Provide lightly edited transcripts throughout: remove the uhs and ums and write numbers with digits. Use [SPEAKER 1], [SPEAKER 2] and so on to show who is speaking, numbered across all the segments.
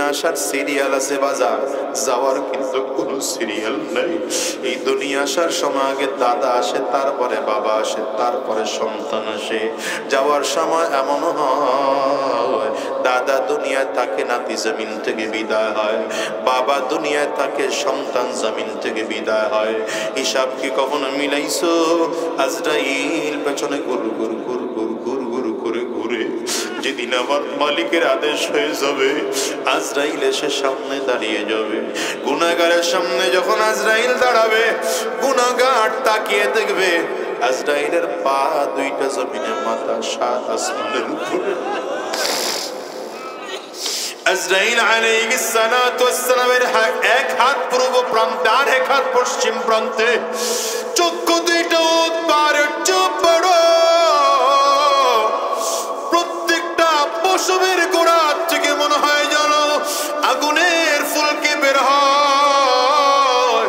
[SPEAKER 1] দুনিয়া আসার সিরিয়াল আছে বাজার, যাওয়ার কিন্তু কোনো সিরিয়াল নাই। এই দুনিয়া আসার সময় আগে দাদা আসে, তারপরে বাবা আসে, তারপরে সন্তান আসে। যাওয়ার সময় এমন হয় দাদা দুনিয়ায় থাকে, নাতি জমিন থেকে বিদায় হয়। বাবা দুনিয়ায় থাকে, সন্তান জমিন থেকে বিদায় হয়। হিসাব কি কখনো মিলাইছো? আজরাইল পেছনে গুরু গুরু গুরু গুরু গুরু গুরু করে ঘুরে, যেদিন আমার মালিকের আদেশ হয়ে যাবে আজরাইল এসে সামনে দাঁড়িয়ে যাবে। গুনাহগারের সামনে যখন আজরাইল দাঁড়াবে, গুনাহগার তাকিয়ে দেখবে আজরাইলের পা দুইটা জমিনে, মাথা সাত আসমানের উপরে। আজরাইল আলাইহিস সালাতু ওয়াস সালামের এক হাত পূর্ব প্রান্তে আর এক হাত পশ্চিম প্রান্তে, চক্ষু দুইটা উৎপারের চোখ বড়, প্রত্যেকটা পশমের গোড়া থেকে মনে হয় যেন আগুনের ফুলকি বের হয়।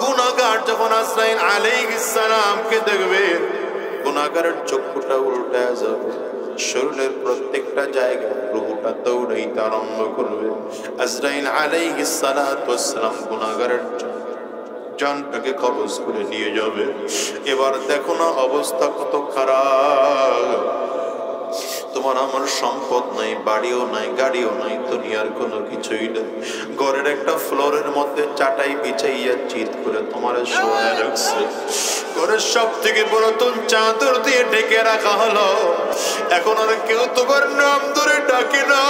[SPEAKER 1] গুনাহগার যখন আজরাইল আলাইহিস সালামকে দেখবে, গুনাহগারের চক্ষুটা উল্টায় যাবে, শরীরের প্রত্যেকটা জায়গায় রূহটা দৌড়াইতে আরম্ভ করবে। আজরাইল আলাইহিস সালাতু ওয়াস সালাম গুনাহগারের জানটাকে কবজ করে নিয়ে যাবে। এবার দেখো না অবস্থা কত খারাপ। তোমার আমার সম্পদ নাই, বাড়িও নাই, গাড়িও নাই, দুনিয়ার কোনো কিছুই নেই। ঘরের একটা ফ্লোরের মধ্যে চাটাই বিছাইয়া চিৎ করে তোমার শোয়া রাখছে। ঘরের সব থেকে পুরাতন চাদর দিয়ে ঢেকে রাখা হলো। এখন আর কেউ তোমার নাম ধরে ডাকে না,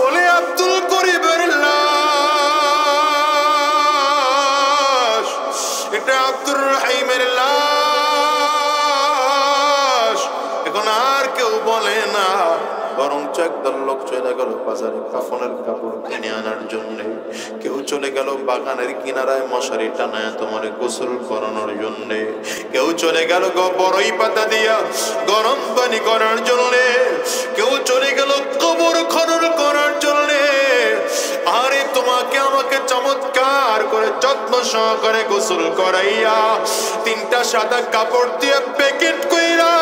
[SPEAKER 1] বলে আব্দুল করিমের লাশ, এটা আব্দুর রহিমের লাশ। এখন আর কেউ বলে না, বরং একদল লোক চলে গেল বাজারে কাফনের কাপড় কিনে আনার জন্য। কেউ চলে গেল বাগানের কিনারায় মশারি টানায় তোমার গোসল করানোর জন্য। কেউ চলে গেল বড়ই পাতা দিয়া গরম পানি করার জন্য। কেউ চলে গেল কবর খনন করার জন্য। আরে তোমাকে আমাকে চমৎকার করে যত্ন সহকারে গোসল করাইয়া, তিনটা সাদা কাপড় দিয়ে প্যাকেট কইরা,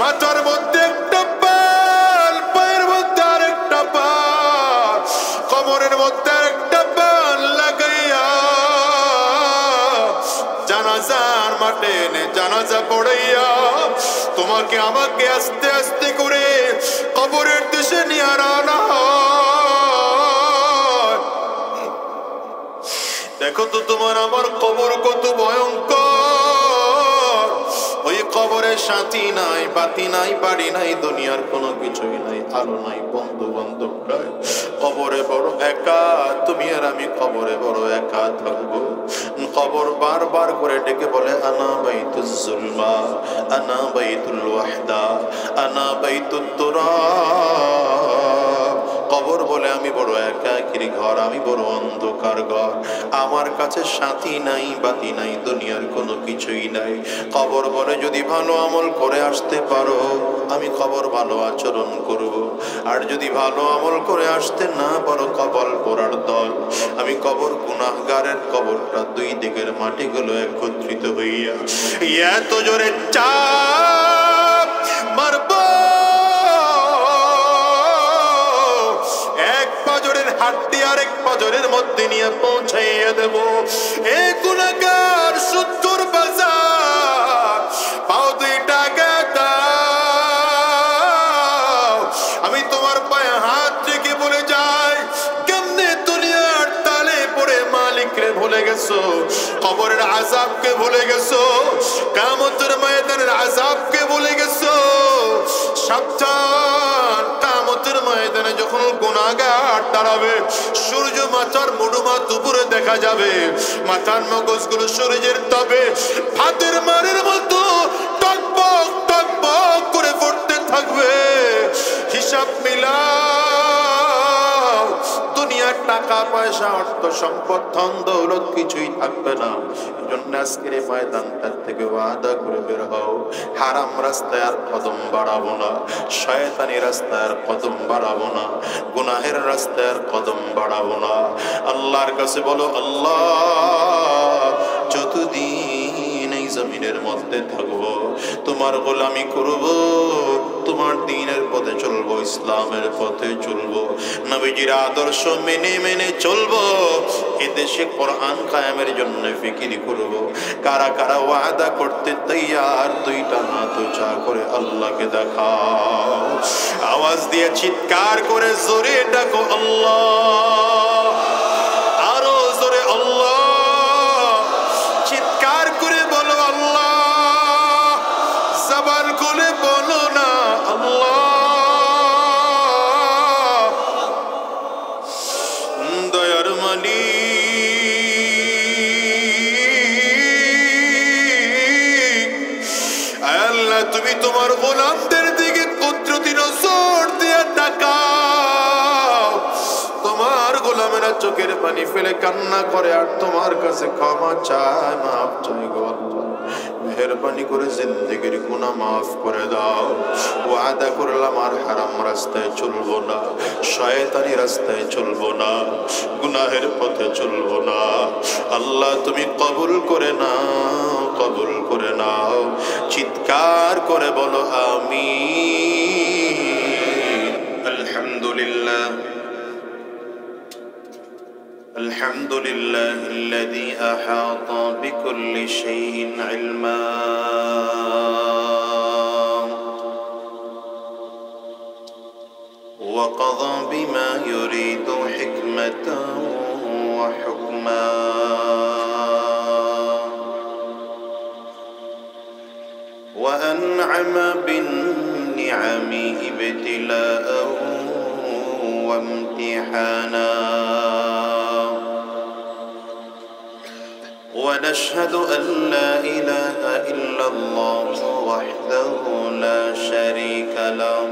[SPEAKER 1] মাথার মধ্যে একটা পাল, পায়ের মধ্যে আরেকটা পাল, কোমরের মধ্যে আরেকটা পাল লাগাইয়া, জানাজার মাঠে এনে জানাজা পড়াইয়া তোমাকে আমাকে আস্তে আস্তে করে কবরের দেশে নিয়ে আনা হয়। দেখো তো তোমার আমার কবর কত ভয়ঙ্কর। ওই কবরে সাথী নাই, বাতি নাই, বাড়ি নাই, দুনিয়ার কোনো কিছুই নাই, আলো নাই, বন্ধু বান্ধব নাই। কবরে বড় একা তুমি আর আমি, কবরে বড় একা থাকবো। কবর বারবার করে ডেকে বলে আনা বাইতুজ জুলমা, আনা বাইতুল ওয়াহদা, আনা বাইতুত তুরাব। কবর বলে আমি বড় একাকির ঘর, আমি বড় অন্ধকার ঘর, আমার কাছে সাথী নাই, বাতি নাই, দুনিয়ার কোনো কিছুই নাই। কবর বলে যদি ভালো আমল করে আসতে পারো আমি কবর ভালো আচরণ করব, আর যদি ভালো আমল করে আসতে না পারো কবর পোড়ার দল। আমি কবর গুনাহগারের কবরটা দুই দিকের মাটিগুলো একত্রিত হইয়া এত জোরে চাপ মারব, এক পাজরের হাড্ডি আরেক পাজরের মধ্যে নিয়ে পৌঁছাইয়া দেব। এ গুনাহগার সত্তর বাজার পাও দুইটা দাও, আমি তোমার পায়ে হাত রেখে বলে যাই কেমনে দুনিয়ার তালে পড়ে মালিকরে ভুলে গেছো, কবরের আযাবকে ভুলে গেছো, কিয়ামতের ময়দানের আযাবকে ভুলে গেছো। সাবধান, কিয়ামতের ময়দানে যখন গুনাহগার দাঁড়াবে, সূর্য মাথার মুড়ুমাত উপরে দেখা যাবে, মাথার মগজগুলো সূর্যের তাপে হাতের মারের মতো টকবক টকবক করে পড়তে থাকবে। হিসাব মিলাও, দুনিয়ার টাকা পয়সা অর্থ সম্পদ ধন দৌলত কিছুই থাকবে না। এজন্য আজকের এই ময়দানটার থেকে ওয়াদা করে বের হও, হারাম রাস্তায় আর কদম বাড়াবো না, শয়তানি রাস্তায় আর কদম বাড়াবো না, গুনাহের রাস্তায় আর কদম বাড়াবো না। আল্লাহর কাছে বলো আল্লাহ, যতদিন এই জমিনের মধ্যে থাকবো, তোমার গোলামি করব, তোমার দ্বীনের পথে চলবো, ইসলামের পথে চলবো, নবীজির আদর্শ মেনে মেনে চলবো, এদেশে কোরআন কায়েমের জন্য ফিকির করব। কারা কারা ওয়াদা করতে তৈয়ার? দুইটা হাত উঁচা করে আল্লাহকে দেখাও, আওয়াজ দিয়ে চিৎকার করে জোরে ডাকো আল্লাহ, আরো জোরে আল্লাহ, চিৎকার করে বলো আল্লাহ, জবান খুলে বলো না আল্লাহ। দয়ার মালিক, আল্লাহ তুমি তোমার গোলামদের দিকে কুদরতি নজর দিয়ে তাকাও। তোমার গোলামেরা চোখের পানি ফেলে কান্না করে আর তোমার কাছে ক্ষমা চায়, মাফ চায় গো আল্লাহ। মেহেরবানি করে জিন্দেগির গুনাহ মাফ করে দাও। ওয়াদা করলাম আর হারাম রাস্তায় চলবো না, শয়তানি রাস্তায় চলবো না, গুনাহের পথে চলবো না। আল্লাহ তুমি কবুল করে নাও, কবুল করে নাও। চিৎকার করে বলো আমিন। আলহামদুলিল্লাহ, الحمد لله الذي أحاط بكل شيء علما وقضى بما يريد حكمة وحكما وأنعم بالنعم ابتلاء وامتحانا ونشهد أن لا إله إلا الله وحده لا شريك له،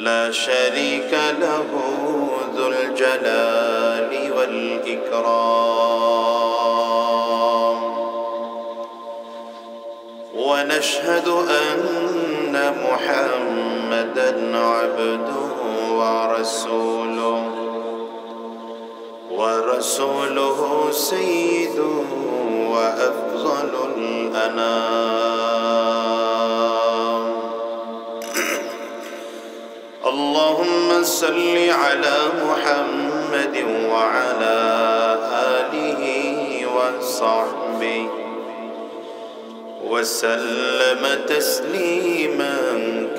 [SPEAKER 1] لا شريك له ذو الجلال والإكرام. ونشهد أن محمدًا عبده ورسوله، ورسوله سيد وأفضل الأنام. اللهم صل على محمد وعلى آله وصحبه وسلم تسليما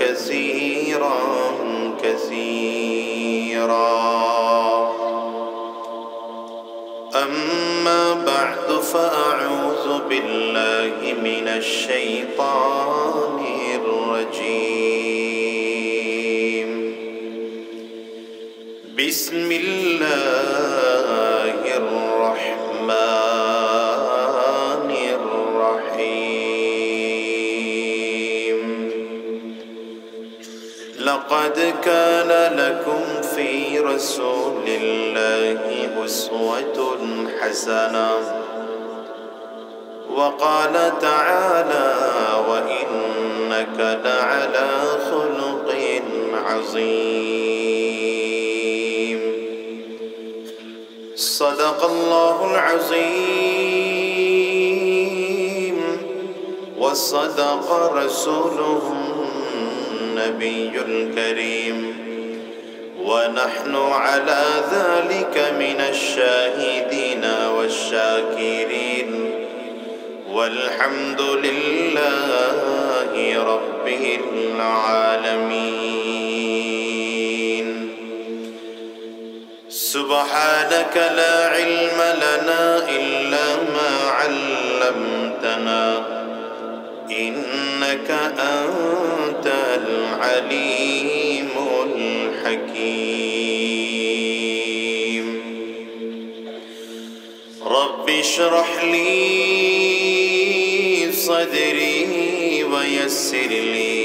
[SPEAKER 1] كثيرا كثيرا. أما بعد فأعوذ بالله من الشيطان الرجيم. بسم الله الرحمن الرحيم. لقد كان لكم في رسول الله أسوة حسنة. وقال تعالى: وإنك لعلى خلق عظيم. صدق الله العظيم وصدق رسوله النبي الكريم. ونحن على ذلك من الشاهدين والشاكرين، والحمد لله رب العالمين. سبحانك لا علم لنا إلا ما علمتنا، إنك أنت العليم الحكيم. رب اشرح لي صدري ويسر لي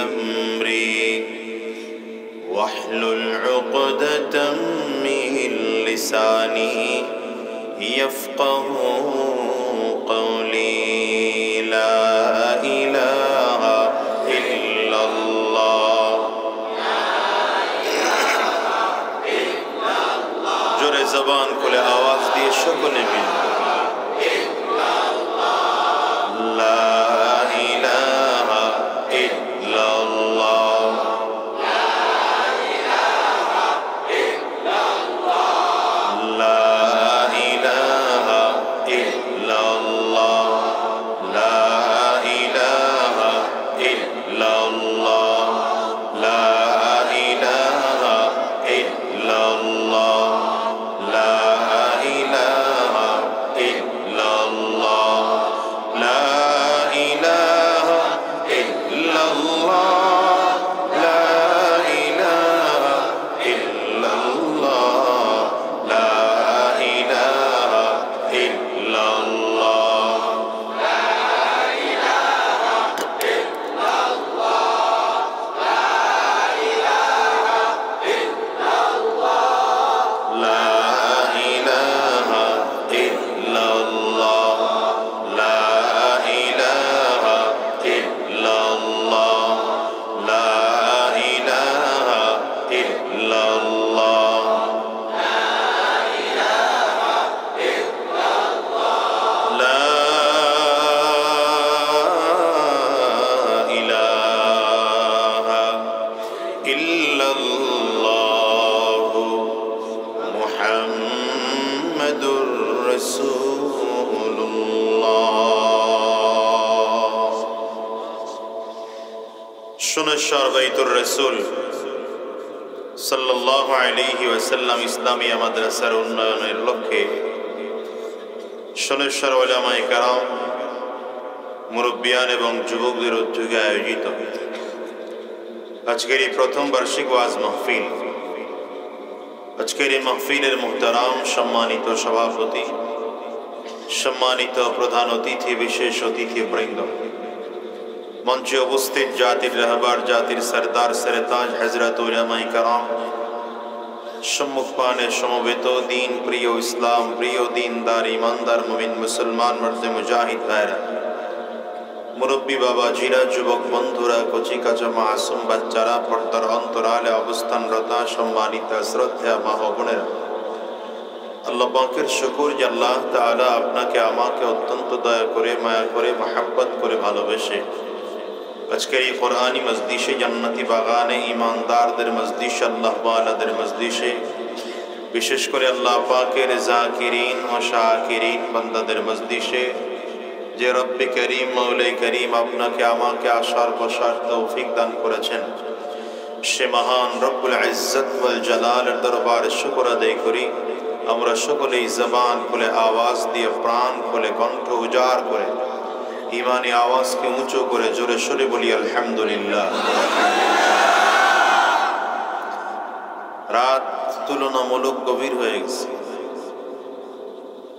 [SPEAKER 1] أمري واحلل عقدة من لساني يفقه قولي. لا إله إلا الله. জোরে জবান খুলে আওয়াজ দিয়ে সকলে মিলে শোনেশ্বর বাইতুর রসুল সাল্লাল্লাহু আলাইহি ওয়াসাল্লাম ইসলামিয়া মাদ্রাসার উন্নয়নের লক্ষ্যে শোনেশ্বর উলামায়ে কেরাম, মুরব্বিয়ান এবং যুবকদের উদ্যোগে আয়োজিত আজকের এই প্রথম বার্ষিক ওয়াজ মাহফিল। আজকের এই মাহফিলের মুহতারাম সম্মানিত সভাপতি, সম্মানিত প্রধান অতিথি, বিশেষ অতিথিবৃন্দ, মঞ্চে উপস্থিত জাতির রাহবার, জাতির সরদার সরতাজ হযরত উলামায়ে কেরাম, সম্মুখপানে সমবেত দিন প্রিয়, ইসলাম প্রিয়, দিনদার ইমানদার মুমিন মুসলমান মর্দে মুজাহিদ ভাইরা, মুরব্বী বাবাজিরা, যুবক বন্ধুরা, কচি কাঁচা মাসুম বাচ্চারা, পর্দার অন্তরালে অবস্থানরত সম্মানিত শ্রদ্ধা মা ও বোনেরা, আল্লাহ পাকের শুকর যে আল্লাহ তাআলা আপনাকে আমাকে অত্যন্ত দয়া করে, মায়া করে, মহব্বত করে ভালোবেসে আজকের এই কোরআনী মজলিসে, জান্নাতি বাগানে, ইমানদারদের মজলিসে, আল্লাহ ওয়ালাদের মজলিসে, বিশেষ করে আল্লাহ পাকের জাকিরিন ও শাকিরিন বান্দাদের মজলিসে যে রব্বে করিম, মৌলে করিম আপনাকে আমাকে আসার বসার তৌফিক দান করেছেন, সে মহান রব্বুল ইজ্জত ওয়াল জালালের দরবারে শুকর আদায় করি। আমরা সকলেই জবান খুলে, আওয়াজ দিয়ে, প্রাণ খুলে, কণ্ঠ উজাড় করে, ইমানি আওয়াজকে উঁচু করে জোরে সরে বলি আলহামদুলিল্লাহ। রাত তুলনামূলক গভীর হয়ে গেছে।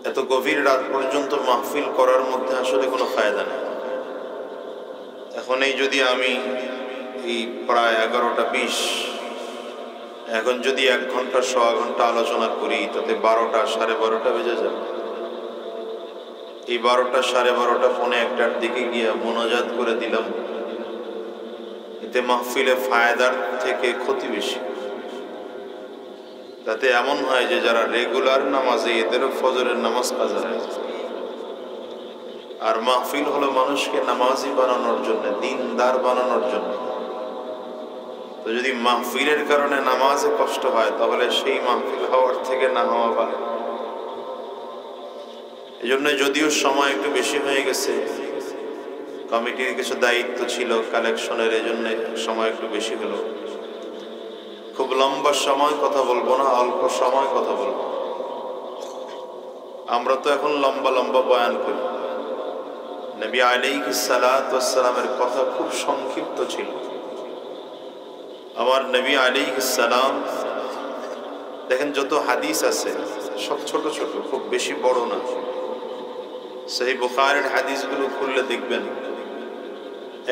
[SPEAKER 1] এত গভীর রাত পর্যন্ত মাহফিল করার মধ্যে আসলে কোনো ফায়দা নেই। এখন এই যদি আমি এই প্রায় 11টা 20 এখন যদি 1 ঘন্টা 1.25 ঘন্টা আলোচনা করি, তাতে 12টা 12:30 বেজে যাবে। এই 12টা 12:30 পৌনে 1টার দিকে গিয়ে মোনাজাত করে দিলাম, এতে মাহফিলে ফায়দার থেকে ক্ষতি বেশি। তাতে এমন হয় যে যারা রেগুলার নামাজে, এদেরও ফজরের নামাজ কাজা হয়। আর মাহফিল হলো মানুষকে নামাজি বানানোর জন্য, দিনদার বানানোর জন্য। তো যদি মাহফিলের কারণে নামাজে কষ্ট হয়, তাহলে সেই মাহফিল হওয়ার থেকে না হওয়া ভালো। এই জন্য যদিও সময় একটু বেশি হয়ে গেছে, কমিটির কিছু দায়িত্ব ছিল কালেকশনের, এই জন্য সময় একটু বেশি হলো। খুব লম্বা সময় কথা বলবো না, অল্প সময় কথা বলবো। আমরা তো এখন লম্বা লম্বা বয়ান করি। নবী আলাইহিস সালাতু ওয়াস সালামের কথা খুব সংক্ষিপ্ত ছিল। আমার নবী আলাইহিস সালাম, দেখেন যত হাদিস আছে সব ছোট ছোট, খুব বেশি বড় না। সহিহ বুখারীর হাদিসগুলো খুললে দেখবেন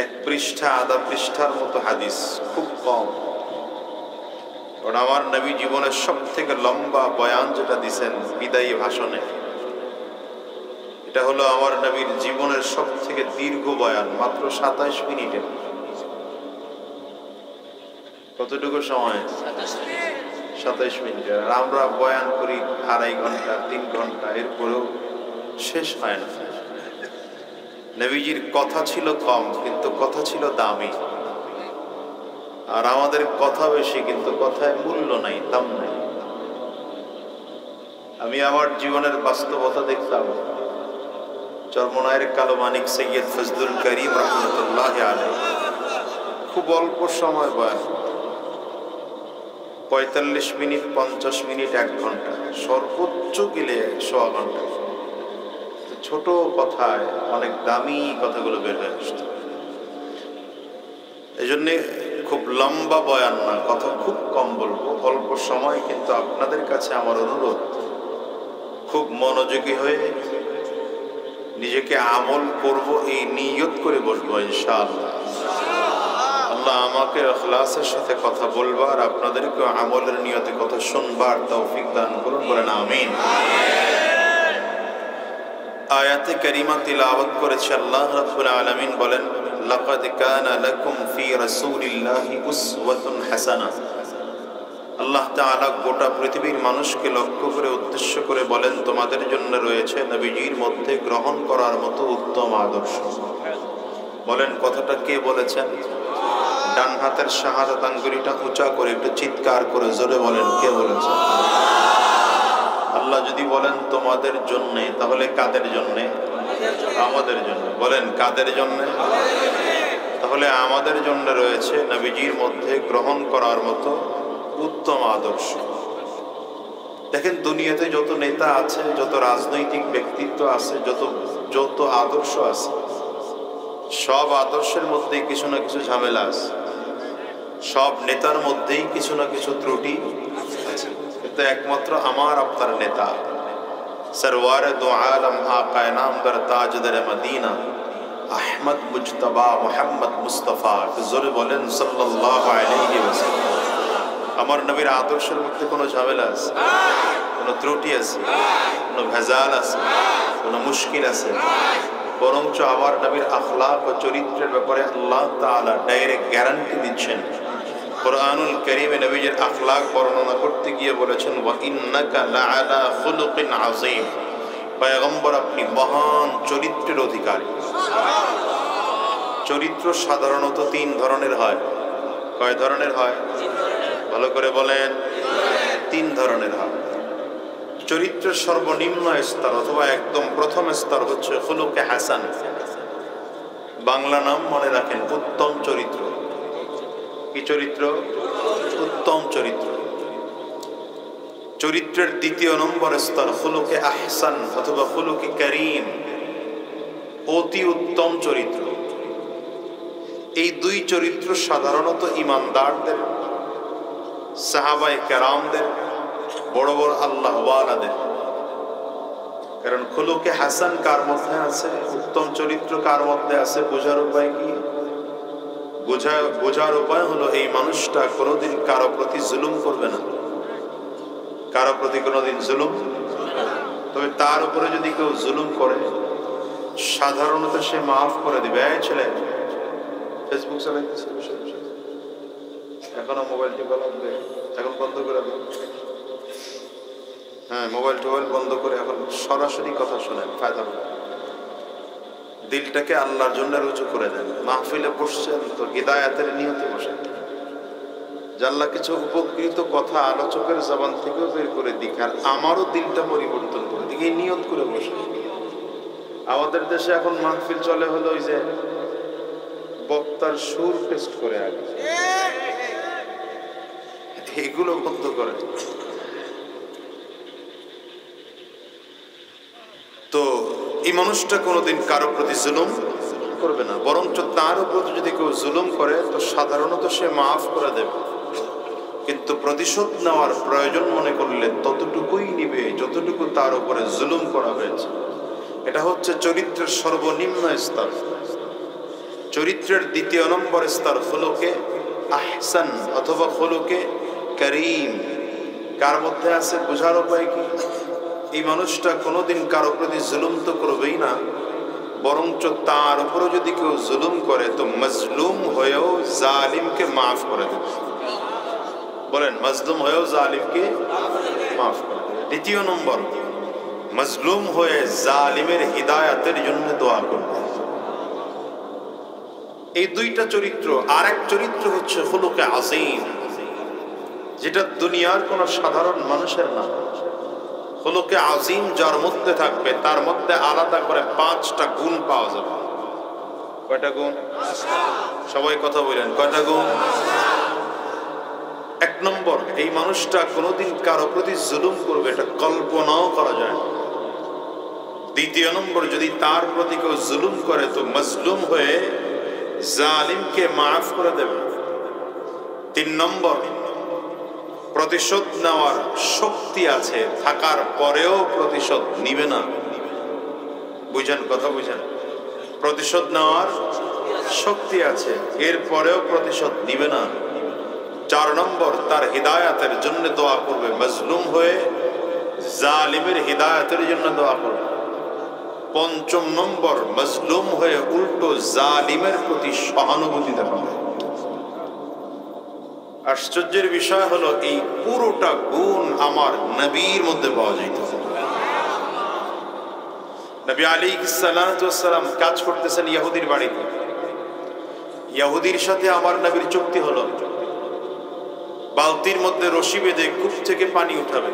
[SPEAKER 1] 1 পৃষ্ঠা, আধা পৃষ্ঠার মতো হাদিস, খুব কম। কারণ আমার নবী জীবনের সব থেকে লম্বা বয়ান যেটা দিছেন বিদায়ী ভাষণে, এটা হলো আমার নবীর জীবনের সব থেকে দীর্ঘ বয়ান, মাত্র 27 মিনিটে। কতটুকু সময়? 27 মিনিটে। আর আমরা বয়ান করি 2.5 ঘন্টা 3 ঘন্টা, এরপরেও শেষ হয় না। নবীজির কথা ছিল কম, কিন্তু কথা ছিল দামি। আর আমাদের কথা বেশি, কিন্তু কথায় মূল্য নাই, দাম নাই। আমি আমার জীবনের বাস্তবতা দেখতাম। চরমনায়ের কালো মানিক সৈয়দ ফজলুল করিম রহমতুল্লাহ আলাইহি খুব অল্প সময় বয়ান, 45 মিনিট, 50 মিনিট, 1 ঘন্টা, সর্বোচ্চ গেলে 1.25 ঘন্টা। ছোট কথায় অনেক দামি কথাগুলো বের হয়ে আসছে। এই জন্যে খুব লম্বা বয়ান না, কথা খুব কম বলবো, অল্প সময়। কিন্তু আপনাদের কাছে আমার অনুরোধ, খুব মনোযোগী হয়ে নিজেকে আমল করব এই নিয়ত করে বলবো ইনশাআল্লাহ। আল্লাহ আমাকে ইখলাসের সাথে কথা বলবার, আপনাদেরকে আমলের নিয়তে কথা শুনবার তৌফিক দান করুন, বলেন আমিন। আয়াতে কারিমা তিলাওয়াত করেছে আল্লাহ রাব্বুল আলামিন, বলেন লাকাদ কানা লাকুম ফি রাসূলিল্লাহি উসওয়াতুন হাসানাহ। আল্লাহ তাআলা গোটা পৃথিবীর মানুষকে লক্ষ্য করে, উদ্দেশ্য করে বলেন, তোমাদের জন্য রয়েছে নবীজির মধ্যে গ্রহণ করার মতো উত্তম আদর্শ। বলেন কথাটা কে বলেছেন? ডান হাতের শাহাদাত আঙ্গুলিটা উঁচা করে একটু চিৎকার করে জোরে বলেন, কে বলেছেন? আল্লাহ যদি বলেন তোমাদের জন্য, তাহলে কাদের জন্য? আমাদের জন্য। বলেন কাদের জন্য? তাহলে আমাদের জন্য রয়েছে নবীজির মধ্যে গ্রহণ করার মতো উত্তম আদর্শ। দেখেন দুনিয়াতে যত নেতা আছে, যত রাজনৈতিক ব্যক্তিত্ব আছে, যত আদর্শ আছে, সব আদর্শের মধ্যেই কিছু না কিছু ঝামেলা আছে, সব নেতার মধ্যেই কিছু না কিছু ত্রুটি আছে। কিন্তু একমাত্র আমার আপনার নেতা সরওয়ারে দো আলম আকায়ে নামদার তাজদার মদিনা আহমদ মুজতবা মুহাম্মদ মুস্তাফা, জোরে বলেন সাল্লাল্লাহু আলাইহি ওয়াসাল্লাম। আমার নবীর আদর্শের মধ্যে কোনো ঝামেলা আছে, কোনো ত্রুটি আছে, কোনো ভেজাল আছে, কোনো মুশকিল আছে? বরঞ্চ আমার নবীর আখলাক ও চরিত্রের ব্যাপারে আল্লাহ তাআলা ডাইরেক্ট গ্যারান্টি দিচ্ছেন। কুরআনুল কারীমে নবীজির আখলাক বর্ণনা করতে গিয়ে বলেছেন, ওয়া ইন্নাকা লাআলা খুলুকিন আযীম, পয়গম্বর আপনি মহান চরিত্রের অধিকারী। চরিত্র সাধারণত তিন ধরনের হয়। কয় ধরনের হয়? ভালো করে বলেন। তিন ধরনের হয়। চরিত্রের সর্বনিম্ন স্তর অথবা একদম প্রথম স্তর হচ্ছে খুলুকে হাসান। বাংলা নাম মনে রাখেন, উত্তম চরিত্র। কি চরিত্র? উত্তম চরিত্র। চরিত্রের দ্বিতীয় নম্বর স্তর খুলুকে আহসান অথবা খুলুকে করিম, অতি উত্তম চরিত্র। এই দুই চরিত্র সাধারণত ইমানদারদের, সাহাবায়ে কেরামদের, বড় বড় আল্লাহওয়ালাদের। কারণ খুলুকে হাসান কার মধ্যে আছে, উত্তম চরিত্র কার মধ্যে আছে, বোঝার উপায় কি? বোঝার উপায় হলো এই মানুষটা কোনোদিন কারো প্রতি জুলুম করবে না, কারো প্রতি কোনোদিন জুলুম। তবে তার উপরে যদি কেউ জুলুম করে সাধারণত সে মাফ করে দিবে। এই ছেলে ফেসবুক চালাইতেছে, এখনো মোবাইল টিপা লাগবে, এখন বন্ধ করে দেবে। হ্যাঁ, মোবাইল টোবাইল বন্ধ করে এখন সরাসরি কথা শোনেন, ফায়দা হবে। দিলটাকে আল্লাহর জন্য রুজু করে দেন। মাহফিলে বসছেন তো হিদায়াতের নিয়তে বসেন, যে আল্লাহ কিছু উপকৃত কথা আলোচকের জবান থেকেও বের করে দিক, আর আমারও দিলটা পরিবর্তন করে দিক, এই নিয়ত করে বসে। আমাদের দেশে এখন মাহফিল চলে হলো ওই যে বক্তার সুর টেস্ট করে, আগে এগুলো বন্ধ করে। তো এই মানুষটা কোনোদিন কারো প্রতি জুলুম করবে না, বরঞ্চ তার উপর যদি কেউ জুলুম করে তো সাধারণত সে মাফ করে দেবে। কিন্তু প্রতিশোধ নেওয়ার প্রয়োজন মনে করলে ততটুকুই নিবে যতটুকু তার উপরে জুলুম করা হয়েছে। এটা হচ্ছে চরিত্রের সর্বনিম্ন স্তর। চরিত্রের দ্বিতীয় নম্বর স্তর খুলুকে আহসান অথবা খুলুকে করিম। কার মধ্যে আছে? বোঝার উপায় কি? এই মানুষটা কোনোদিন কারো প্রতি জুলুম তো করবেই না, বরঞ্চ তার উপরে যদি কেউ জুলুম করে তো মজলুম হয়েও জালিমকে মাফ করে দেবে। বলেন, মজলুম হয়েও জালিমকে মাফ করে দেবে। দ্বিতীয় নম্বর, মজলুম হয়ে জালিমের হিদায়াতের জন্য দোয়া করবে। এই দুইটা চরিত্র। আর এক চরিত্র হচ্ছে খুলুকে আযীম, যেটা দুনিয়ার কোন সাধারণ মানুষের না। খুলুকে আযীম যার মধ্যে থাকবে তার মধ্যে আলাদা করে 5টা গুণ পাওয়া যাবে। কয়টা গুণ? সবাই কথা বলেন, কয়টা গুণ? 1 নম্বর, এই মানুষটা কোনোদিন কারো প্রতি জুলুম করবে এটা কল্পনাও করা যায় না। দ্বিতীয় নম্বর, যদি তার প্রতি কেউ জুলুম করে তো মজলুম হয়ে জালিমকে মাফ করে দেবে। 3 নম্বর, প্রতিশোধ নেওয়ার শক্তি আছে থাকার পরেও প্রতিশোধ নিবে না। বুঝেন কথা? বুঝেন? প্রতিশোধ নেওয়ার শক্তি আছে, এর পরেও প্রতিশোধ নিবে না। 4 নম্বর, তার হিদায়াতের জন্য দোয়া করবে। মজলুম হয়ে জালিমের হিদায়াতের জন্য দোয়া করবে। 5 নম্বর, মজলুম হয়ে উল্টো জালিমের প্রতি সহানুভূতি দেখাবে। আশ্চর্যের বিষয় হলো এই পুরোটা গুণ আমার নবীর মধ্যে পাওয়া যাইতেছে। নবী আলাইহিস সালাতু ওয়াস সালাম কাজ করতেছেন ইহুদির বাড়িতে। ইহুদির সাথে আমার নবীর চুক্তি হলো, বালতির মধ্যে রশি বেঁধে কূপ থেকে পানি উঠাবে।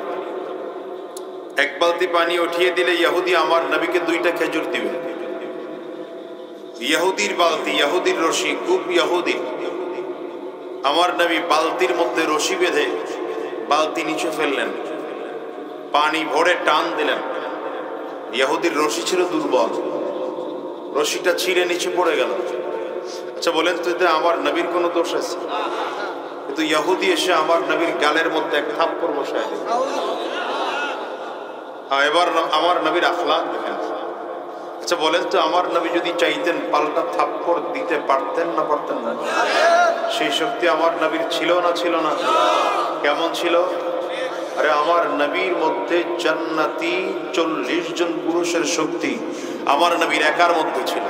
[SPEAKER 1] 1 বালতি পানি উঠিয়ে দিলে ইহুদি আমার নবীকে 2টা খেজুর দিবে। ইহুদির বালতি, ইহুদির রশি, খুব ইহুদি। আমার নবী বালতির মধ্যে রশি বেঁধে বালতি নিচে ফেললেন, পানি ভরে টান দিলেন। ইহুদির রশি ছিল দুর্বল, রশিটা ছিঁড়ে নিচে পড়ে গেল। আচ্ছা বলেন তো, এতে আমার নবীর কোনো দোষ আছে? কিন্তু ইহুদি এসে আমার নবীর গালের মধ্যে এক থাপ্পড় বসায় দিল। এবার আমার নবীর আখলাক দেখেন। আচ্ছা বলেন তো, আমার নবী যদি চাইতেন পাল্টা থাপ্পড় দিতে পারতেন না পারতেন না? সেই শক্তি আমার নবীর ছিল না ছিল না? কেমন ছিল? আরে আমার নবীর মধ্যে জান্নাতি 40 জন পুরুষের শক্তি আমার নবীর একার মধ্যে ছিল।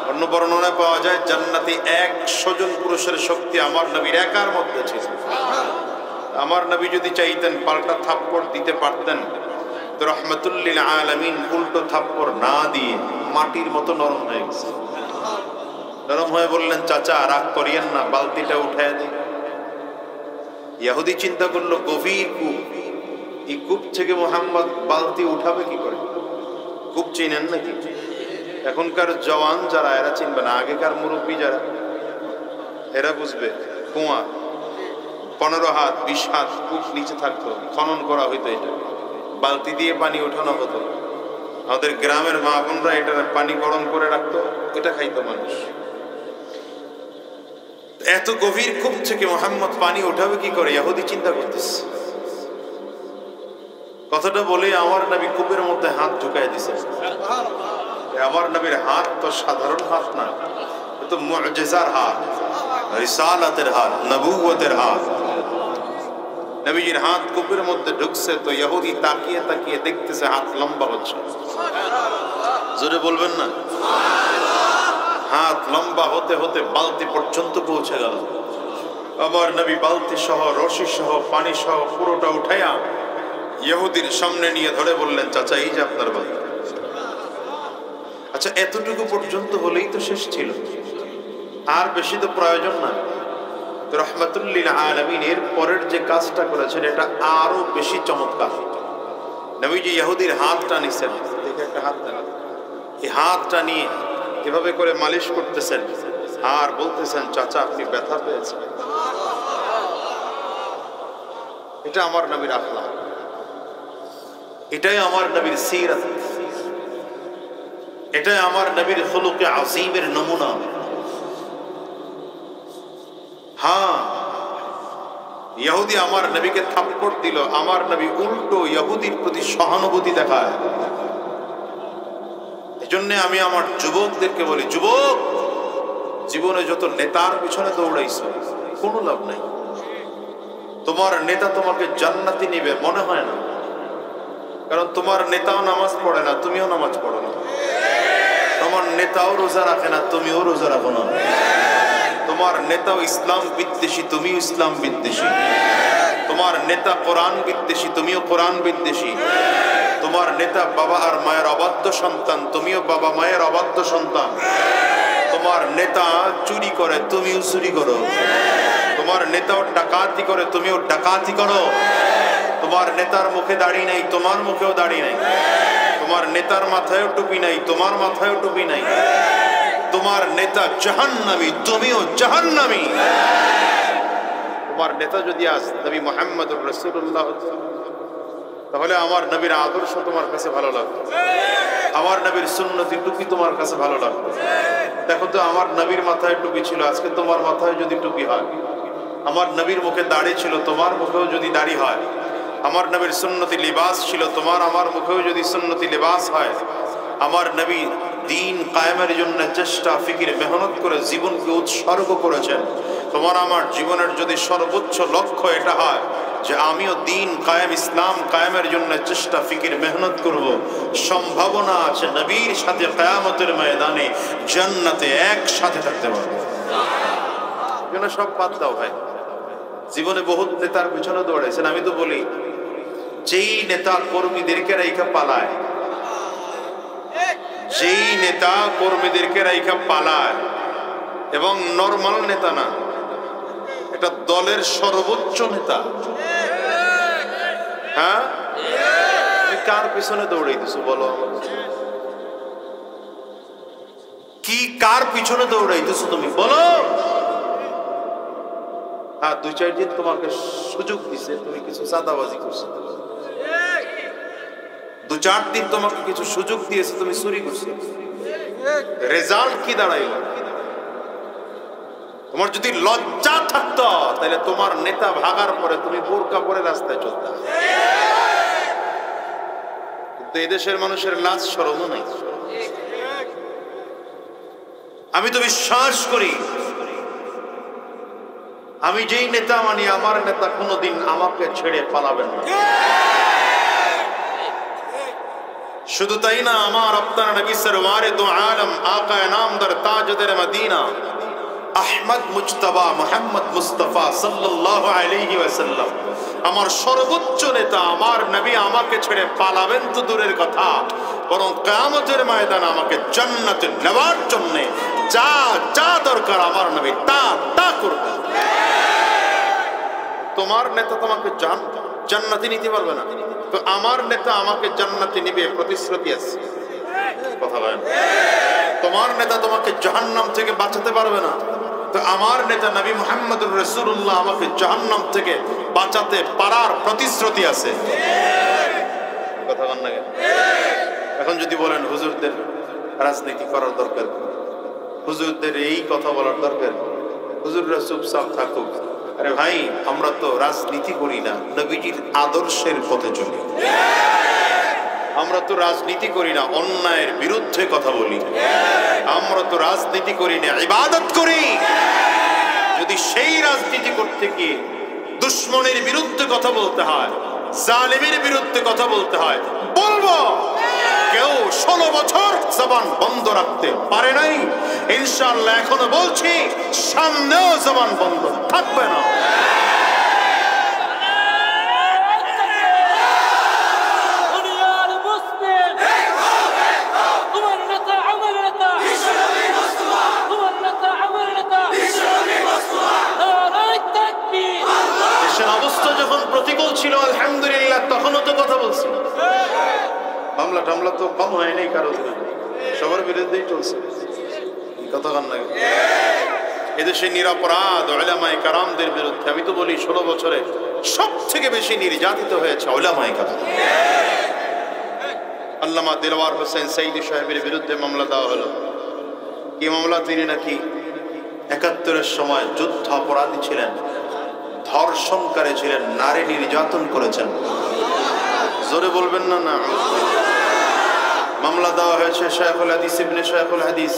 [SPEAKER 1] অন্য বর্ণনায় পাওয়া যায় জান্নাতি 100 জন পুরুষের শক্তি আমার নবীর একার মধ্যে ছিল। আমার নবী যদি চাইতেন পাল্টা থাপ্পড় দিতে পারতেন, তো রহমাতুল লিল আলামিন উল্টো থাপ্পড় না দিয়ে মাটির মতো নরম হয়ে গেছে। নরম হয়ে বললেন, চাচা রাগ করিয়েন না, বালতিটা উঠায় দিই। ইহুদি চিন্তা করলো গভীর কূপ, এই কূপ থেকে মুহাম্মদ বালতি উঠাবে কি করে? কূপ চিনেন নাকি? এখনকার জওয়ান যারা এরা চিনবে না, আগেকার মুরব্বী যারা এরা বুঝবে। কুয়া 15 হাত 20 হাত কূপ নিচে থাকতো, খনন করা হইতো, এটা বালতি দিয়ে পানি ওঠানো হতো। আমাদের গ্রামের মা বোনরা এটা পানি গরম করে রাখতো, এটা খাইতো মানুষ। এত গভীর কূপ থেকে মুহাম্মদ পানি উঠাবে কি করে? ইহুদি চিন্তা করতেছে। কথাটা বলে আমার নবী কূপের মধ্যে হাত ঢুকাই দিছে। আমার নবীর হাত তো সাধারণ হাত না, তো মুআজিজার হাত, রিসালাতের হাত, নবুয়তের হাত। নবীজির হাত কূপের মধ্যে ঢুকছে, তো ইহুদি তাকিয়ে তাকিয়ে দেখতেছে হাত লম্বা হচ্ছে। জোরে বলবেন না? হাত লম্বা হতে হতে বালতি পর্যন্ত পৌঁছে গেল। আমার নবী বালতি সহ রশি সহ পানি সহ পুরোটা উঠাইয়া ইহুদির সামনে নিয়ে ধরে বললেন, চাচা এই যে আপনার বালতি। আচ্ছা এতটুকু পর্যন্ত হলেই তো শেষ ছিল, আর বেশি তো প্রয়োজন না। রহমাতুল লিল আলামিন এর পরের যে কাজটা করেছেন এটা আরো বেশি চমৎকার। নবীজি ইহুদির হাতটা নিছেন, দেখে একটা হাত দেন, এই হাতটা নিয়ে এভাবে করে মালিশ করতেছেন আর বলতেছেন, চাচা আপনি ব্যথা পেয়েছেন। এটা আমার নবীর আখলাক, এটাই আমার নবীর সিরাত, এটাই আমার নবীর খুলুকে আযীমের নমুনা। হ্যাঁ, ইহুদি আমার নবীকে থাপ্পড় দিল, আমার নবী উল্টো ইহুদির প্রতি সহানুভূতি দেখায়। এজন্য আমি আমার যুবকদেরকে বলি, যুবক জীবনে যত নেতার পিছনে দৌড়াইছো কোনো লাভ নাই। তোমার নেতা তোমাকে জান্নাতি নিবে মনে হয় না, কারণ তোমার নেতাও নামাজ পড়ে না, তুমিও নামাজ পড়ো না। তোমার নেতাও রোজা রাখে না, তুমিও রোজা রাখো না। তোমার নেতাও ইসলাম বিদ্বেষী, তুমিও ইসলাম বিদ্বেষী। তোমার নেতা কোরআন বিদ্বেষী, তুমিও কোরআন বিদ্বেষী। তোমার নেতা বাবা আর মায়ের অবাধ্য সন্তান, তুমিও বাবা মায়ের অবাধ্য সন্তান। তোমার নেতা চুরি করে, তুমিও চুরি করো। তোমার নেতাও ডাকাতি করে, তুমিও ডাকাতি করো। তোমার নেতার মুখে দাড়ি নাই, তোমার মুখেও দাড়ি নাই। তোমার নেতার মাথায়ও টুপি নাই, তোমার মাথায়ও টুপি নাই। তোমার নেতা জাহান্নামী, তুমিও জাহান্নামী। তোমার নেতা যদি আজ নবী মুহাম্মদুর রাসূলুল্লাহ, তাহলে আমার নবীর আদর্শ তোমার কাছে ভালো লাগবে, আমার নবীর সুন্নতি টুপি তোমার কাছে ভালো লাগবে। দেখো তো, আমার নবীর মাথায় টুপি ছিল, আজকে তোমার মাথায় যদি টুপি হয়। আমার নবীর মুখে দাড়ি ছিল, তোমার মুখেও যদি দাড়ি হয়। আমার নবীর সুন্নতি লিবাস ছিল, তোমার আমার মুখেও যদি সুন্নতি লিবাস হয়। আমার নবী দিন কায়েমের জন্য চেষ্টা ফিকির মেহনত করে জীবনকে উৎসর্গ করেছেন। তোমার আমার জীবনের যদি সর্বোচ্চ লক্ষ্য এটা হয় যে আমিও দিন কায়েম, ইসলাম কায়েমের জন্য চেষ্টা ফিকির মেহনত করব, সম্ভাবনা আছে নবীর সাথে কিয়ামতের ময়দানে জান্নাতে একসাথে থাকতে পারবো। কেন সব বাদ দাও ভাই, জীবনে বহুত নেতার পিছনে দৌড়াইছেন। আমি তো বলি, যেই নেতা কর্মীদেরকে রাইখা পালায়, যেই নেতা কর্মীদেরকে রাইখা পালায় এবং নরমাল নেতা না, এটা দলের সর্বোচ্চ নেতা। হ্যাঁ, কার পিছনে দৌড়াইতেছো বলো? কি কার পিছনে দৌড়াইতেছো তুমি বলো? হ্যাঁ, 2-4 দিন তোমাকে সুযোগ দিছে, তুমি কিছু চাঁদাবাজি করছো। 2-4 দিন তোমাকে কিছু সুযোগ দিয়েছে, তুমি চুরি করছো। রেজাল্ট কি দাঁড়াইল? তোমার যদি লজ্জা থাকতো তাহলে তোমার নেতা ভাগার পরে তুমি বোরকা পরে রাস্তায় চলতে। কিন্তু এদেশের মানুষের লাজ শরমও নাই। আমি তো বিশ্বাস করি, আমি যেই নেতা মানি, আমার নেতা কোনোদিন আমাকে ছেড়ে পালাবেন না। শুধু তাই না, আমার আপনার নবী সরওয়ারে দু আলম আকা নামদার তাজদার মদিনা আহমদ মুজতবা মুহাম্মদ মুস্তাফা সাল্লাল্লাহু আলাইহি ওয়াসাল্লাম, আমার সর্বোচ্চ নেতা, আমার নবী আমাকে ছেড়ে পালাবেন তো দূরের কথা, বরং কিয়ামতের ময়দানে আমাকে জান্নাতে নেওয়ার জন্য যা যা দরকার আমার নবী তা তা করবেন। তোমার নেতা তোমাকে জান্নাতে নিতে পারবে না, তো আমার নেতা আমাকে জান্নাতে নিবে প্রতিশ্রুতি আছে। কথা বলেন। তোমার নেতা তোমাকে জাহান্নাম থেকে বাঁচাতে পারবে না, তো আমার নেতা নবী মুহাম্মদুর রাসূলুল্লাহ আমাকে জাহান্নাম থেকে বাঁচাতে পারার প্রতিশ্রুতি আছে। কথা বলেন না? এখন যদি বলেন হুজুরদের রাজনীতি করার দরকার, হুজুরদের এই কথা বলার দরকার, হুজুররা চুপচাপ থাকুক। আরে ভাই, আমরা তো রাজনীতি করি না, নবীজির আদর্শের পথে চলি। আমরা তো রাজনীতি করি না, অন্যায়ের বিরুদ্ধে কথা বলি। আমরা তো রাজনীতি করি না, ইবাদত করি। যদি সেই রাজনীতি করতে গিয়ে দুশ্মনের বিরুদ্ধে কথা বলতে হয়, জালেমের বিরুদ্ধে কথা বলতে হয়, বলবো। কেউ 16 বছর জবান বন্ধ রাখতে পারে নাই, ইনশাআল্লাহ এখনো বলছি, সামনেও জবান বন্ধ থাকবে না। অবস্থা যখন প্রতিকূল ছিল, আলহামদুলিল্লাহ, তখনও তো কথা বলছি। মামলা টামলা তো কম হয় নাই কারো, সবার বিরুদ্ধেই চলছে। কথা কান না? এদেশে নিরপরাধ উলামায়ে কেরামদের বিরুদ্ধে, আমি তো বলি 16 বছরে সব থেকে বেশি নির্যাতিত হয়েছে উলামায়ে কেরাম। আল্লামা দিলওয়ার হোসেন সাইদি সাহেবের বিরুদ্ধে মামলা দেওয়া হলো। কি মামলা? তিনি নাকি 71-এর সময় যুদ্ধ অপরাধী ছিলেন, ধর্ষণকারী ছিলেন, নারী নির্যাতন করেছেন। জোরে বলবেন না? না। মামলা দেওয়া হয়েছে শায়খুল হাদিস ইবনে শায়খুল হাদিস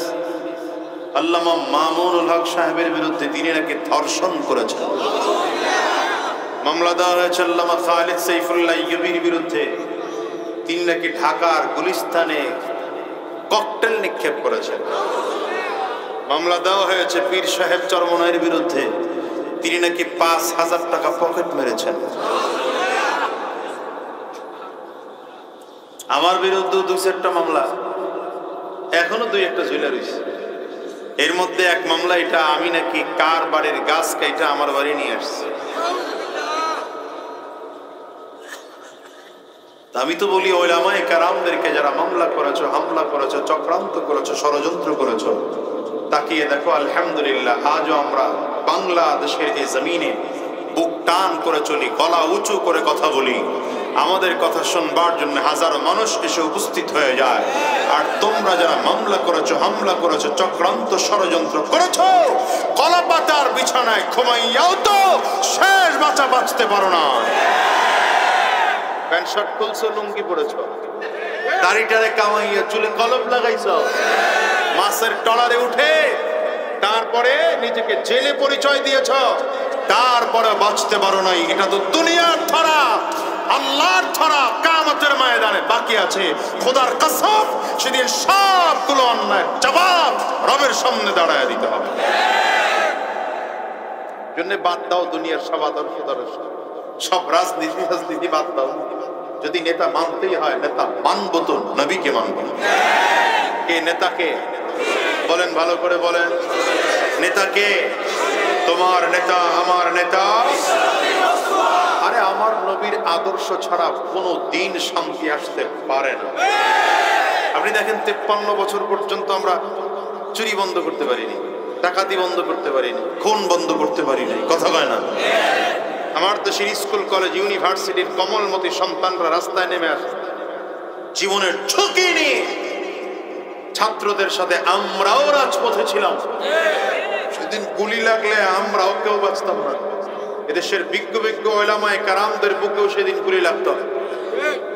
[SPEAKER 1] আল্লামা মামুনুল হক সাহেবের বিরুদ্ধে, তিনি নাকি ধর্ষণ করেছেন। মামলা দেওয়া হয়েছে আল্লামা খালিদ সাইফুল্লাহ ইউবির বিরুদ্ধে, তিনি নাকি ঢাকার গুলিস্তানে ককটেল নিক্ষেপ করেছেন। মামলা দেওয়া হয়েছে পীর সাহেব চরমনাইয়ের বিরুদ্ধে, তিনি নাকি 5000 টাকা পকেট মেরেছেন। আমার বিরুদ্ধে 2-4টা মামলা, এখনো 2-1টা ঝুলে রয়েছে। এর মধ্যে এক মামলা, এটা আমি নাকি কার বাড়ির গাছ কাইটা আমার বাড়ি নিয়ে আসছি। আমি তো বলি, উলামায়ে কেরামদেরকে যারা মামলা করেছো, হামলা করেছো, চক্রান্ত করেছো, ষড়যন্ত্র করেছো, তাকিয়ে দেখো, আলহামদুলিল্লাহ আজও আমরা বাংলাদেশের এই জমিনে বুক টান করে চলি, গলা উঁচু করে কথা বলি। আমাদের কথা শুনবার জন্য হাজারো মানুষ এসে উপস্থিত হয়ে যায়। আর তোমরা যারা মামলা করেছো, হামলা করেছো, চক্রান্ত ষড়যন্ত্র করেছো, কলা পাতার বিছানায় ঘুমাইয়াও তো শেষ বাঁচা বাঁচতে পারো না। প্যান্ট শার্ট খুলছো, লুঙ্গি পরেছো, দাড়িটারে কামাইয়া চুলে কলম লাগাইছো, মাছের টলারে উঠে তারপরে নিজেকে জেলে পরিচয় দিয়েছ, তারপরে বাঁচতে পারো নাই। এটা তো দুনিয়ার ধরা, আল্লাহর ধরা কিয়ামতের ময়দানে বাকি আছে। খোদার কসম, সেদিন সবগুলো অন্যায় জবাব রবের সামনে দাঁড়ায় দিতে হবে। জন্য বাদ দাও দুনিয়ার সব আদর্শ, সব রাজনীতি বাদ দাও। যদি নেতা মানতেই হয়, নেতা মানবো তো নবীকে মানবো। কে নেতাকে? বলেন, ভালো করে বলেন। নেতাকে? তোমার নেতা, আমার নেতা। আরে আমার নবীর আদর্শ ছাড়া কোনো দিন শান্তি আসতে পারে না। আপনি দেখেন 53 বছর পর্যন্ত আমরা চুরি বন্ধ করতে পারিনি, ডাকাতি বন্ধ করতে পারিনি, খুন বন্ধ করতে পারিনি, কথা কয় না? আমার দেশের স্কুল কলেজ ইউনিভার্সিটির কমলমতি সন্তানরা রাস্তায় নেমে আসে জীবনের ঝুঁকি নিয়ে। ছাত্রদের সাথে আমরাও রাজপথে ছিলাম, সেদিন গুলি লাগলে আমরাও কেউ বাঁচতাম না। এদেশের বিজ্ঞ বিজ্ঞ ওলামায়ে কেরামদের বুকেও সেদিন গুলি লাগতো।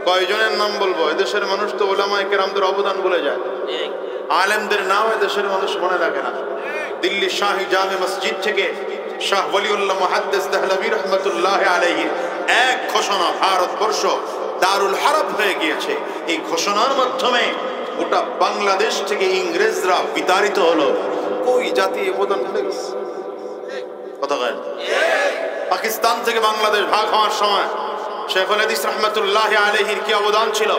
[SPEAKER 1] কয়জনের নাম বলবো? এদেশের মানুষ তো ওলামায়ে কেরামদের অবদান ভুলে যায়, আলেমদের নাম এদেশের মানুষ মনে রাখে না। দিল্লি শাহী জামে মসজিদ থেকে শাহ ওয়ালিউল্লাহ মুহাদ্দিস দেহলভী রহমাতুল্লাহ আলাইহি এক ঘোষণা ভারতবর্ষ দারুল হারব হয়ে গিয়েছে। এই ঘোষণার মাধ্যমে গোটা বাংলাদেশ থেকে ইংরেজরা বিতাড়িত হলো। কই জাতি অবদান ভুলে গেছে? কথা কয় না? পাকিস্তান থেকে বাংলাদেশ ভাগ হওয়ার সময় শেখুল হাদিস রহমাতুল্লাহ আলাইহির কি অবদান ছিল?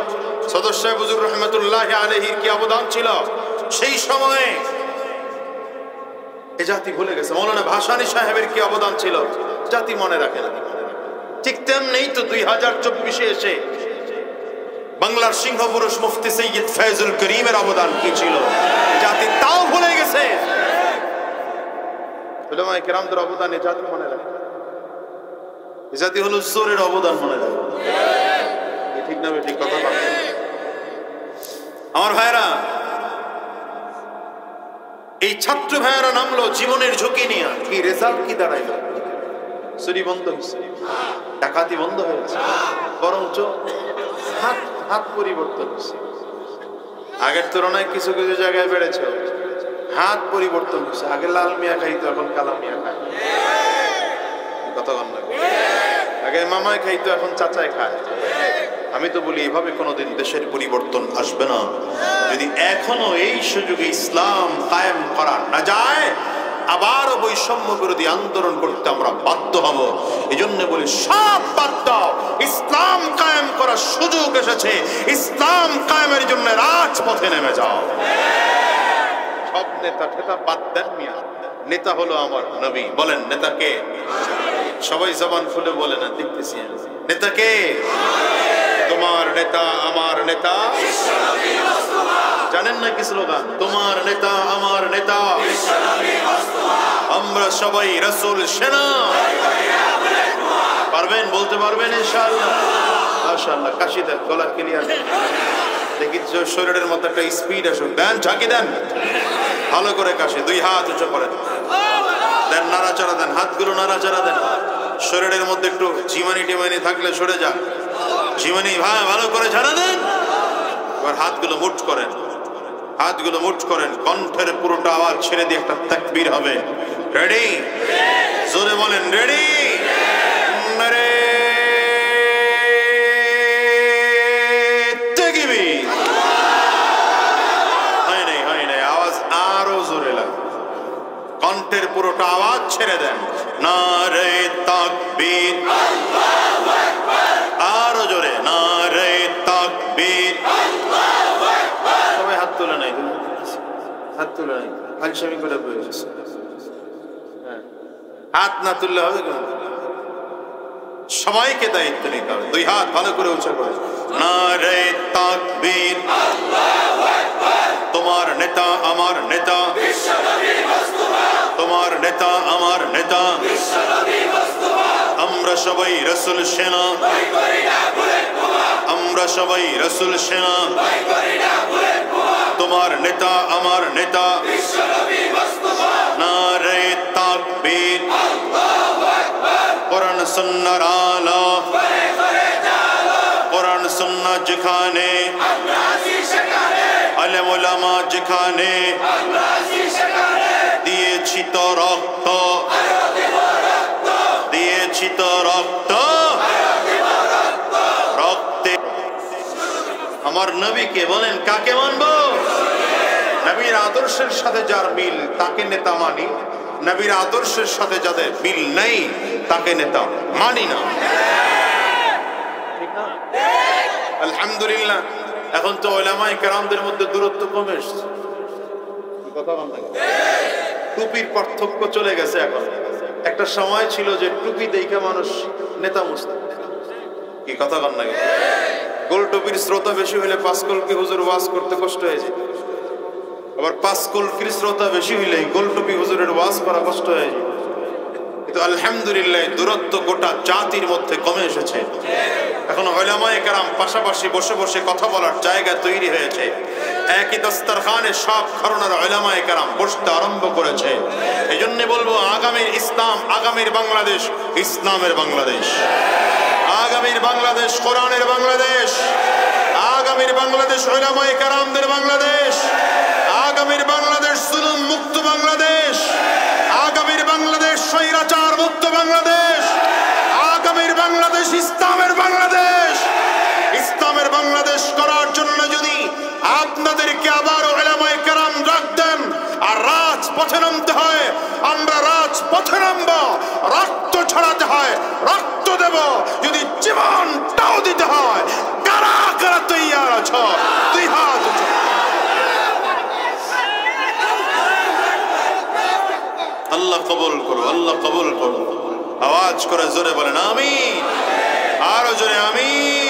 [SPEAKER 1] সদর সাহেব হুজুর রহমাতুল্লাহ আলাইহির কি অবদান ছিল? সেই সময়ে এ জাতি ভুলে গেছে। মৌলানা ভাসানী সাহেবের কি অবদান ছিল? জাতি মনে রাখে না। ঠিক তেমনি তো 2024-এ এসে বাংলার সিংহপুরুষ মুফতি সৈয়দ ফয়জুল করিমের অবদান কি ছিল? জাতি তাও ভুলে গেছে। উলামায়ে কেরামদের অবদান এ জাতি মনে রাখে। এ জাতি হলো হুজুরের অবদান মনে রাখে। ঠিক না? ঠিক কথা বলেন আমার ভাইরা। এই ছাত্র ভাইয়েরা নামলো জীবনের ঝুঁকি নিয়ে। কি রেজাল্ট কি দাঁড়াইলো? চুরি বন্ধ হয়েছে, ডাকাতি বন্ধ হয়েছে, বরঞ্চ হাত পরিবর্তন হয়েছে। আগের তুলনায় কিছু কিছু জায়গায় বেড়েছে, হাত পরিবর্তন হয়েছে। আগে লাল মিয়া খাইতো, এখন কালা মিয়া খায়। কথা বল না? আগে মামায় খাইতো, এখন চাচায় খায়। আমি তো বলি এভাবে কোনোদিন দেশের পরিবর্তন আসবে না যদি এখনো এই সুযোগে ইসলাম কায়েম করা না যায়। আবারও বৈষম্য বিরোধী আন্দোলন করতে আমরা বাধ্য হব। এই জন্য বলি সব বাদ দাও, ইসলাম কায়েম করার সুযোগ এসেছে। ইসলাম কায়েমের জন্য রাজপথে নেমে যাও। সব নেতা ঠেতা বাদ দেন মিয়া। নেতা হলো আমার নবী। বলেন নেতাকে? সবাই জবান খুলে বলে না, দেখতেছি নেতাকে। তোমার নেতা আমার নেতা, জানেন না কি স্লোগান? তোমার নেতা আমার নেতা, আমরা সবাই রাসূল সেনা। পারবেন? বলতে পারবেন ইনশাআল্লাহ? মাশাআল্লাহ। কাশি দেন, গলা ক্লিয়ার। দেখি শরীরের মধ্যে একটা স্পিড আসুক। দেন, ঝাঁকি দেন, ভালো করে কাশি। দুই হাত উঁচু করেন, দেন নাড়াচাড়া দেন, হাতগুলো নাড়াচাড়া দেন। শরীরের মধ্যে একটু ঝিমানি টিমানি থাকলে সরে যা। ঝিমানি ভাই ভালো করে ঝাড়া দেন। এবার হাতগুলো মুঠ করেন, হাতগুলো মুঠ করেন। কণ্ঠের পুরোটা আওয়াজ ছেড়ে দিয়ে একটা তাকবীর হবে। রেডি? জোরে বলেন রেডি? নারে তাকবীর। হয় নাই, আওয়াজ আরো জোরে লাগে। কণ্ঠের পুরোটা আওয়াজ ছেড়ে দেন। নারে তাকবীর, আল্লাহু আকবার। আরো জোরে, নারে তাকবীর, আল্লাহু আকবার। সবাই হাত তুলে নাই, হাত তুলে নাই, আলসামি করে বসে। হাত না তুললে হবে কেন? সবাইকে দায়িত্ব নিতে হবে। দুই হাত ভালো করে উঁচু করে। নারে তাকবীর, আল্লাহু আকবার। তোমার নেতা আমার নেতা, বিশ্বনবী মুস্তাফা। তোমার নেতা আমার নেতা, বিশ্বনবী মুস্তাফা। আমরা সবাই রাসূল সেনা, ভয় করি না বুলেট বোমা। আমরা সবাই রাসূল সেনা, ভয় করি না বুলেট বোমা। তোমার নেতা আমার নেতা, বিশ্বনবী মুস্তাফা। নারে তাকবীর, আল্লাহু আকবার। কোরআন সুন্নাহর আলো, করে করে জালো। কোরআন সুন্নাহ যেখানে, আমরা আছি সেখানে। আলেম ওলামা যেখানে, আমরা আছি সেখানে। দিয়েছি তো রক্ত, আরো দেব রক্ত। দিয়েছি তো রক্ত, আরো দেব রক্ত। রক্তে আমার নবীকে বলেন কাকে মানবো? নবীর আদর্শের সাথে যার মিল তাকে নেতা মানি। নবীর আদর্শের সাথে যাদের মিল নেই তাকে নেতা মানি না। ঠিক না? আলহামদুলিল্লাহ এখন তো উলামায়ে কেরামদের মধ্যে দূরত্ব কমে এসেছে। কথা বল না? টুপির পার্থক্য চলে গেছে। এখন একটা সময় ছিল যে টুপি দেখে মানুষ নেতা মুস্ত। কি কথা বল না? গোল টুপির স্রোত বেশি হলে পাঁচকলকে হুজুর ওয়াজ করতে কষ্ট হয়ে যায়। আবার 5 কুল শ্রোতা বেশি হইলে গোলটুপি হুজুরের ওয়াজ করা কষ্ট হয়ে যায়। কিন্তু আলহামদুলিল্লাহ দূরত্ব গোটা জাতির মধ্যে কমে এসেছে। এখন উলামায়ে কেরাম পাশাপাশি বসে বসে কথা বলার জায়গা তৈরি হয়েছে। একই দস্তরখানে সব ঘরানার উলামায়ে কেরাম বসতে আরম্ভ করেছে। এই জন্য বলবো আগামীর ইসলাম, আগামীর বাংলাদেশ ইসলামের বাংলাদেশ, আগামীর বাংলাদেশ কোরআনের বাংলাদেশ, আগামীর বাংলাদেশ উলামায়ে কেরামদের বাংলাদেশ, আগামীর বাংলাদেশ জুলুম মুক্ত বাংলাদেশ, আগামীর বাংলাদেশ স্বৈরাচার মুক্ত বাংলাদেশ, আগামীর বাংলাদেশ ইসলামের বাংলাদেশ। ইসলামের বাংলাদেশ করার জন্য যদি আপনাদেরকে আবার উলামায়ে কেরাম ডাক দেন আর রাজপথে নামতে হয়, আমরা রাজপথে নামব। রক্ত ছড়াতে হয় রক্ত দেব, যদি জীবনটাও দিতে হয়। কারা কারা তৈয়ার আছো? দুই হাত উঁচু। আল্লাহ কবুল করো, আল্লাহ কবুল করো। আওয়াজ করে জোরে বলেন আমিন, আরো জোরে আমিন।